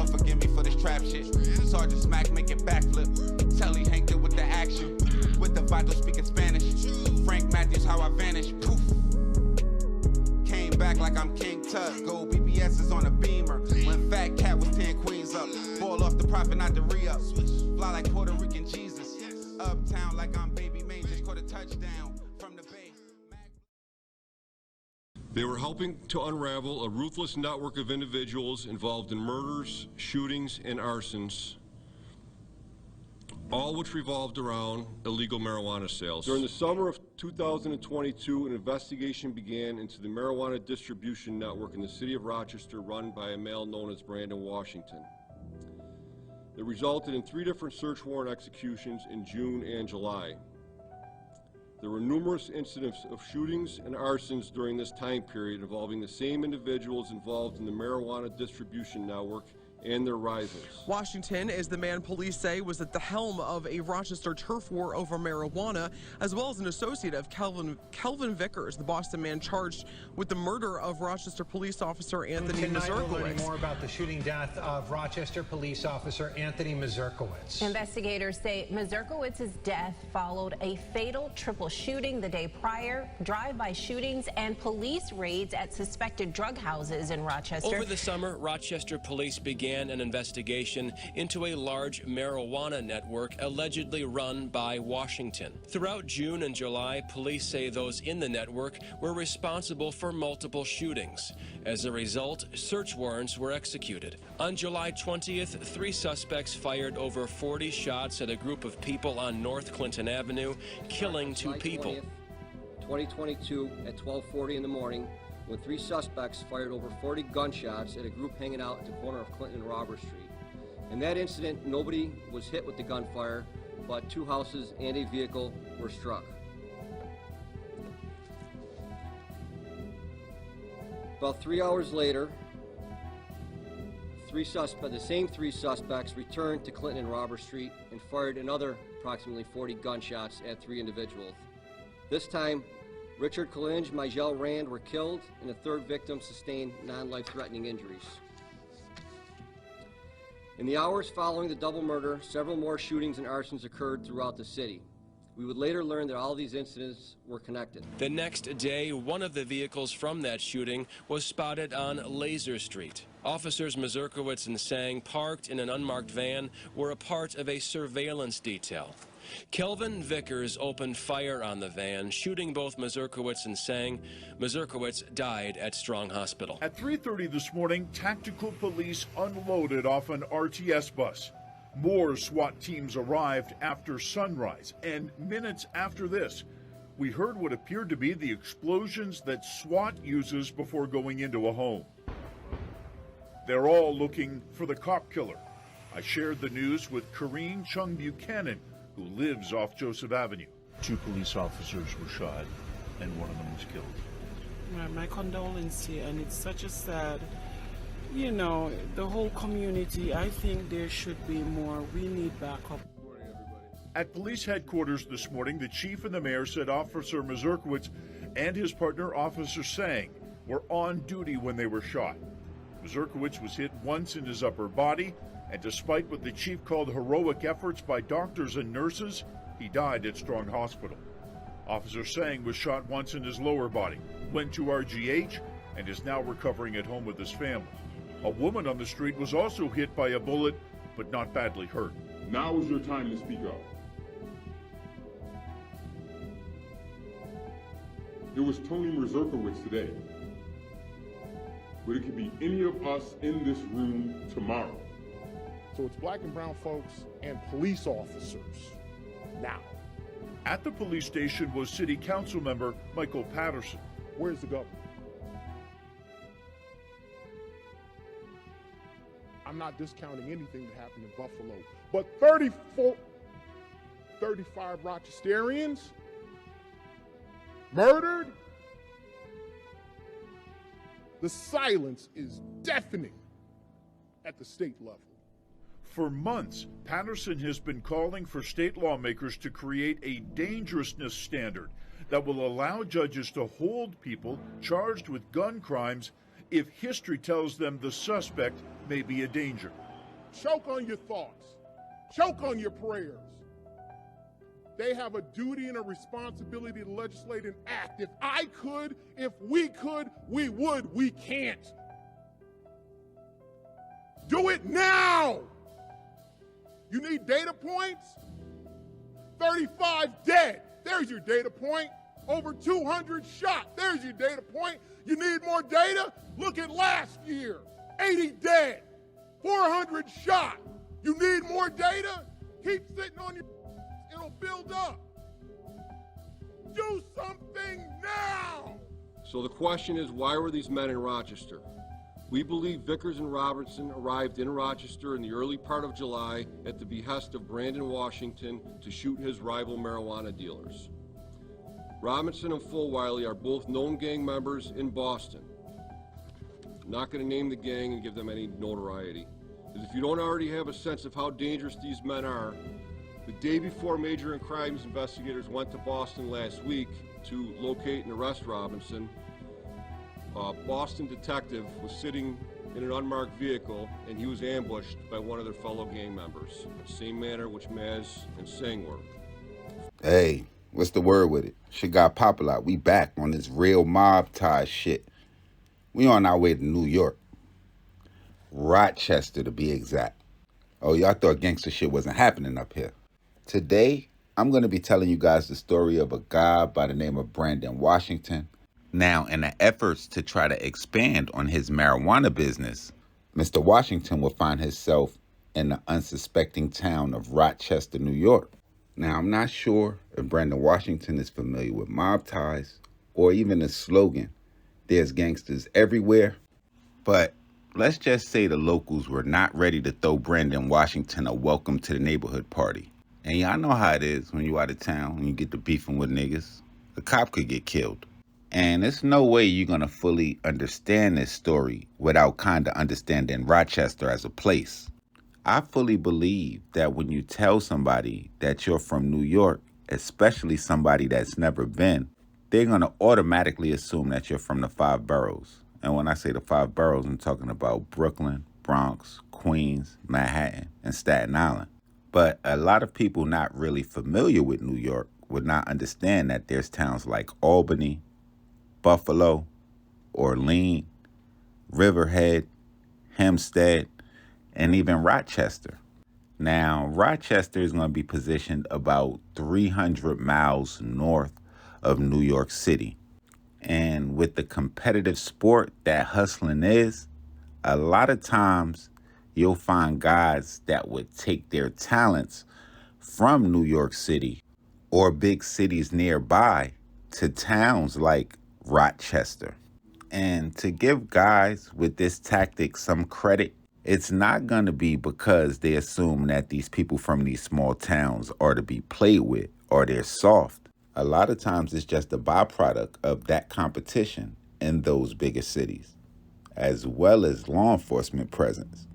don't forgive me for this trap shit. Sergeant Smack making backflip. Telly Hank did with the action. With the vital speaking Spanish. Frank Matthews, how I vanish. Poof. Came back like I'm King Tut. Gold BBS is on a beamer. When Fat Cat was 10 queens up. Ball off the profit, not the re-up. Fly like Puerto Rican Jesus. Uptown like I'm Baby May. Just caught a touchdown from the Bay. They were helping to unravel a ruthless network of individuals involved in murders, shootings, and arsons, all which revolved around illegal marijuana sales. During the summer of 2022, an investigation began into the marijuana distribution network in the city of Rochester run by a male known as Brandon Washington. It resulted in 3 different search warrant executions in June and July. There were numerous incidents of shootings and arsons during this time period involving the same individuals involved in the marijuana distribution network and their rivals. Washington is the man police say was at the helm of a Rochester turf war over marijuana, as well as an associate of Kelvin Vickers, the Boston man charged with the murder of Rochester police officer Anthony Mazurkowitz. We're learning more about the shooting death of Rochester police officer Anthony Mazurkowitz. Investigators say Mazurkowitz's death followed a fatal triple shooting the day prior, drive-by shootings, and police raids at suspected drug houses in Rochester. Over the summer, Rochester police began an investigation into a large marijuana network allegedly run by Washington. Throughout June and July, police say those in the network were responsible for multiple shootings. As a result, search warrants were executed. On July 20th, 3 suspects fired over 40 shots at a group of people on North Clinton Avenue, killing 2 people. 2022 at 12:40 in the morning, when 3 suspects fired over 40 gunshots at a group hanging out at the corner of Clinton and Robert Street. In that incident, nobody was hit with the gunfire, but 2 houses and a vehicle were struck. About 3 hours later, the same 3 suspects returned to Clinton and Robert Street and fired another approximately 40 gunshots at 3 individuals. This time, Richard Kalinge, Migel Rand were killed, and a 3rd victim sustained non-life-threatening injuries. In the hours following the double murder, several more shootings and arsons occurred throughout the city. We would later learn that all these incidents were connected. The next day, one of the vehicles from that shooting was spotted on Laser Street. Officers Mazurkowitz and Sang, parked in an unmarked van, were a part of a surveillance detail. Kelvin Vickers opened fire on the van, shooting both Mazurkowitz and Sang. Mazurkowitz died at Strong Hospital. At 3:30 this morning, tactical police unloaded off an RTS bus. More SWAT teams arrived after sunrise, and minutes after this, we heard what appeared to be the explosions that SWAT uses before going into a home. They're all looking for the cop killer. I shared the news with Corrine Chung Buchanan, who lives off Joseph Avenue. 2 police officers were shot, and one of them was killed. My condolences here, and it's such a sad, the whole community. I think there should be more. We need backup. At police headquarters this morning, the chief and the mayor said Officer Mazurkowitz and his partner, Officer Sang, were on duty when they were shot. Mazurkowitz was hit once in his upper body, and despite what the chief called heroic efforts by doctors and nurses, he died at Strong Hospital. Officer Sang was shot once in his lower body, went to RGH, and is now recovering at home with his family. A woman on the street was also hit by a bullet, but not badly hurt. Now is your time to speak up. It was Tony Mazurkowitz today, but it could be any of us in this room tomorrow. So it's black and brown folks and police officers now. At the police station was City Council member Michael Patterson. Where's the governor? I'm not discounting anything that happened in Buffalo, but 35 Rochesterians murdered? The silence is deafening at the state level. For months, Patterson has been calling for state lawmakers to create a dangerousness standard that will allow judges to hold people charged with gun crimes if history tells them the suspect may be a danger. choke on your thoughts, choke on your prayers. They have a duty and a responsibility to legislate and act. If I could, if we could, we would. We can't. Do it now. You need data points? 35 dead. There's your data point. Over 200 shot. There's your data point. You need more data? Look at last year. 80 dead. 400 shot. You need more data? Keep sitting on your... It'll build up. Do something now! So the question is, why were these men in Rochester? We believe Vickers and Robertson arrived in Rochester in the early part of July at the behest of Brandon Washington to shoot his rival marijuana dealers. Robinson and Fulwiley are both known gang members in Boston. I'm not going to name the gang and give them any notoriety, because if you don't already have a sense of how dangerous these men are, the day before major crimes investigators went to Boston last week to locate and arrest Robinson, a Boston detective was sitting in an unmarked vehicle and he was ambushed by one of their fellow gang members, the same manner which Maz and Singh were. Hey, what's the word with it? Shit got Popalot. We back on this real mob tie shit. We on our way to New York. Rochester to be exact. Oh, y'all thought gangster shit wasn't happening up here. Today, I'm going to be telling you guys the story of a guy by the name of Brandon Washington. Now, in the efforts to try to expand on his marijuana business, Mr. Washington will find himself in the unsuspecting town of Rochester, New York. Now, I'm not sure if Brandon Washington is familiar with mob ties or even the slogan, "There's gangsters everywhere." But let's just say the locals were not ready to throw Brandon Washington a welcome to the neighborhood party. And y'all know how it is when you out of town, when you get to beefing with niggas. A cop could get killed. And there's no way you're going to fully understand this story without kind of understanding Rochester as a place. I fully believe that when you tell somebody that you're from New York, especially somebody that's never been, they're going to automatically assume that you're from the 5 boroughs. And when I say the 5 boroughs, I'm talking about Brooklyn, Bronx, Queens, Manhattan, and Staten Island. But a lot of people not really familiar with New York would not understand that there's towns like Albany, Buffalo, Orleans, Riverhead, Hempstead, and even Rochester. Now, Rochester is going to be positioned about 300 miles north of New York City. And with the competitive sport that hustling is, a lot of times you'll find guys that would take their talents from New York City or big cities nearby to towns like Rochester. And to give guys with this tactic some credit, it's not going to be because they assume that these people from these small towns are to be played with or they're soft. A lot of times it's just a byproduct of that competition in those bigger cities, as well as law enforcement presence.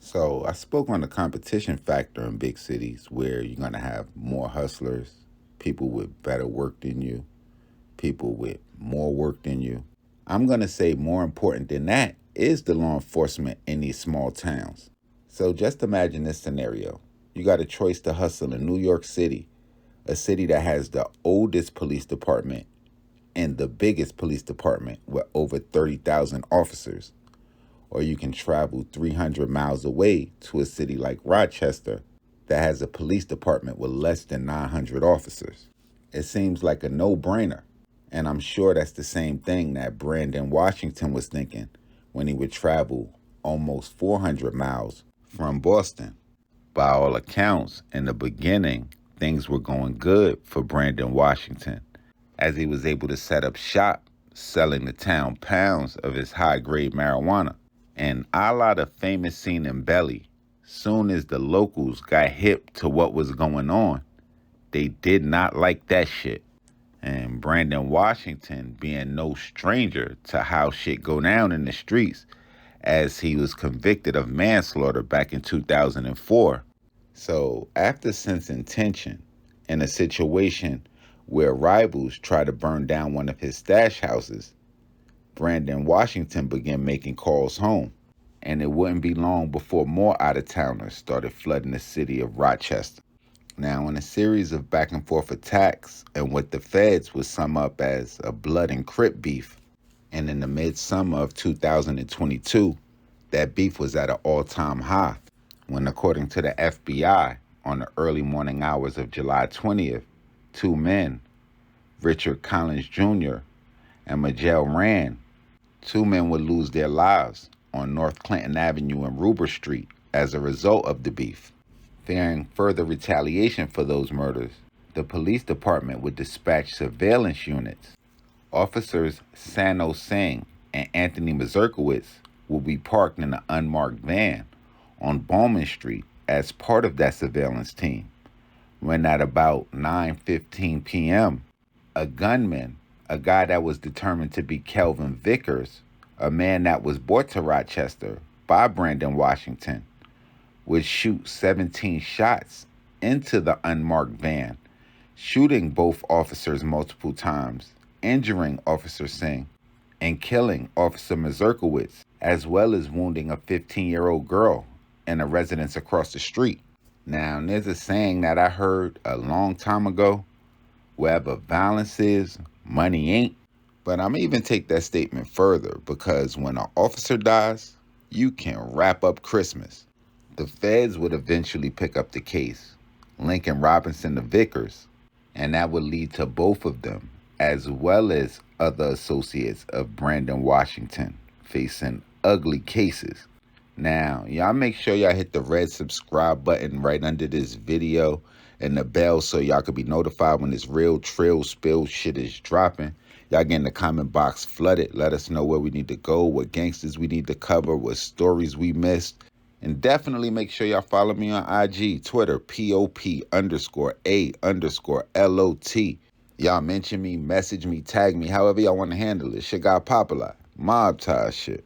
So I spoke on the competition factor in big cities where you're going to have more hustlers, people with better work than you, people with more work than you. I'm going to say more important than that is the law enforcement in these small towns. So just imagine this scenario. You got a choice to hustle in New York City, a city that has the oldest police department and the biggest police department with over 30,000 officers. Or you can travel 300 miles away to a city like Rochester that has a police department with less than 900 officers. It seems like a no-brainer. And I'm sure that's the same thing that Brandon Washington was thinking when he would travel almost 400 miles from Boston. By all accounts, in the beginning, things were going good for Brandon Washington, as he was able to set up shop selling the town pounds of his high-grade marijuana. And a la the famous scene in Belly, soon as the locals got hip to what was going on, they did not like that shit. And Brandon Washington, being no stranger to how shit go down in the streets, as he was convicted of manslaughter back in 2004. So after sensing tension in a situation where rivals tried to burn down one of his stash houses, Brandon Washington began making calls home. and it wouldn't be long before more out-of-towners started flooding the city of Rochester. Now, in a series of back-and-forth attacks and what the feds would sum up as a blood and Crip beef, and in the midsummer of 2022, that beef was at an all-time high when, according to the FBI, on the early morning hours of July 20th, two men, Richard Collins Jr. and Majel Rand, two men would lose their lives on North Clinton Avenue and Ruber Street as a result of the beef. Fearing further retaliation for those murders, the police department would dispatch surveillance units. Officers Sano Singh and Anthony Mazurkowitz will be parked in an unmarked van on Bowman Street as part of that surveillance team, when at about 9:15 p.m., a gunman, a guy that was determined to be Kelvin Vickers, a man that was brought to Rochester by Brandon Washington, would shoot 17 shots into the unmarked van, shooting both officers multiple times, injuring Officer Singh, and killing Officer Mazurkowitz, as well as wounding a 15-year-old girl in a residence across the street. Now, there's a saying that I heard a long time ago, wherever violence is, money ain't. But I'm even take that statement further, because when an officer dies, you can wrap up Christmas. The feds would eventually pick up the case, linking Robinson to Vickers, and that would lead to both of them, as well as other associates of Brandon Washington, facing ugly cases. Now, y'all make sure y'all hit the red subscribe button right under this video and the bell so y'all can be notified when this real trill spill shit is dropping. Y'all get in the comment box flooded. Let us know where we need to go, what gangsters we need to cover, what stories we missed. And definitely make sure y'all follow me on IG, Twitter, POP_A_LOT. Y'all mention me, message me, tag me, however y'all want to handle it. Shit got Popalot, mob tie shit.